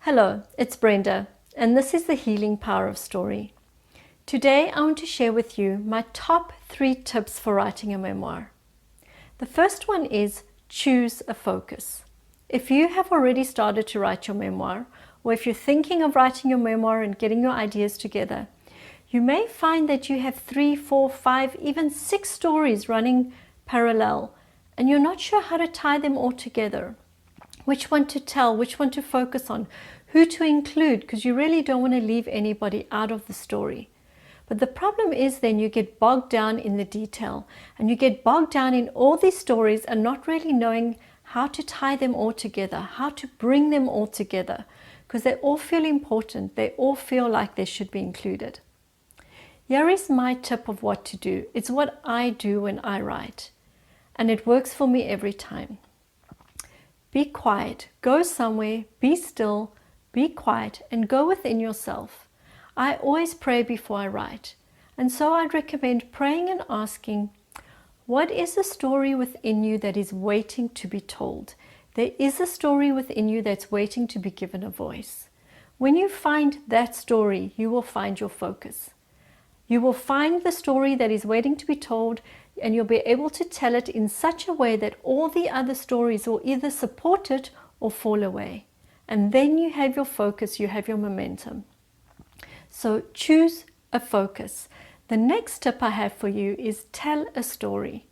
Hello, it's Brenda, and this is the healing power of story. Today I want to share with you my top 3 tips for writing a memoir. The first one is choose a focus. If you have already started to write your memoir, or if you're thinking of writing your memoir and getting your ideas together, you may find that you have 3, 4, 5, even 6 stories running parallel, and you're not sure how to tie them all together. Which one to tell, which one to focus on, who to include, because you really don't want to leave anybody out of the story. But the problem is then you get bogged down in the detail, and you get bogged down in all these stories and not really knowing how to tie them all together, how to bring them all together, because they all feel important, they all feel like they should be included. Here is my tip of what to do. It's what I do when I write, and it works for me every time. Be quiet, go somewhere, be still, be quiet, and go within yourself. I always pray before I write, and so I'd recommend praying and asking, what is the story within you that is waiting to be told? There is a story within you that's waiting to be given a voice. When you find that story, you will find your focus. You will find the story that is waiting to be told, and you'll be able to tell it in such a way that all the other stories will either support it or fall away. And then you have your focus, you have your momentum. So choose a focus. The next tip I have for you is tell a story.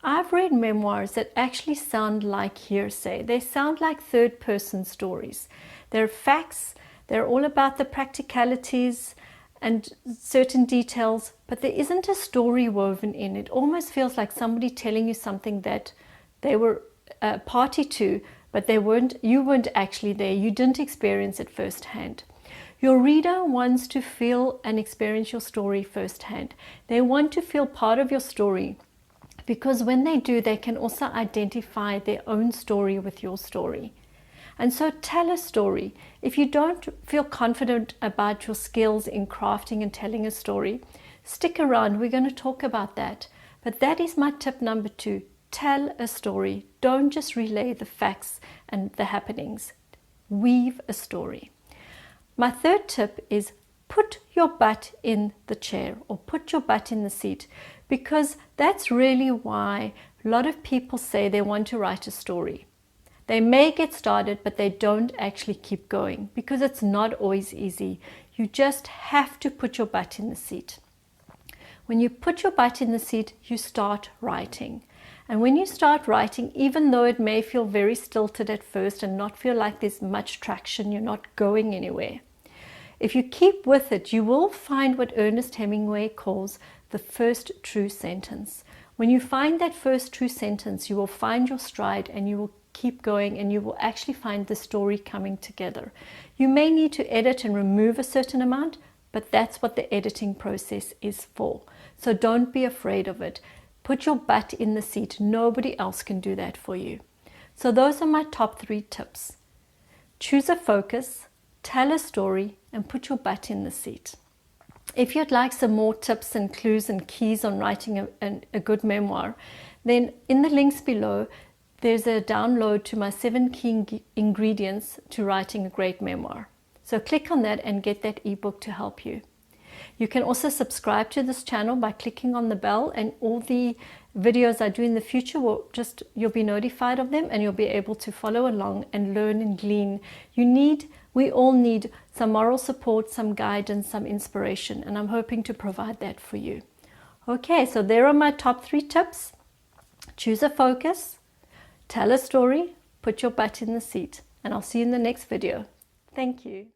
I've read memoirs that actually sound like hearsay. They sound like third-person stories. They're facts, they're all about the practicalities and certain details, but there isn't a story woven in. It almost feels like somebody telling you something that they were party to, but you weren't actually there. You didn't experience it firsthand. Your reader wants to feel and experience your story firsthand. They want to feel part of your story, because when they do, they can also identify their own story with your story. And so tell a story. If you don't feel confident about your skills in crafting and telling a story, stick around. We're going to talk about that. But that is my tip number 2. Tell a story. Don't just relay the facts and the happenings. Weave a story. My third tip is put your butt in the chair, or put your butt in the seat, because that's really why a lot of people say they want to write a story. They may get started, but they don't actually keep going, because it's not always easy. You just have to put your butt in the seat. When you put your butt in the seat, you start writing. And when you start writing, even though it may feel very stilted at first and not feel like there's much traction, you're not going anywhere. If you keep with it, you will find what Ernest Hemingway calls the first true sentence. When you find that first true sentence, you will find your stride, and you will keep going, and you will actually find the story coming together. You may need to edit and remove a certain amount, but that's what the editing process is for. So don't be afraid of it. Put your butt in the seat. Nobody else can do that for you. So those are my top 3 tips. Choose a focus, tell a story, and put your butt in the seat. If you'd like some more tips and clues and keys on writing a good memoir, then in the links below, there's a download to my 7 key ingredients to writing a great memoir. So click on that and get that ebook to help you. You can also subscribe to this channel by clicking on the bell, and all the videos I do in the future you'll be notified of them, and you'll be able to follow along and learn and glean. We all need some moral support, some guidance, some inspiration, and I'm hoping to provide that for you. Okay, so there are my top 3 tips. Choose a focus, tell a story, put your butt in the seat, and I'll see you in the next video. Thank you.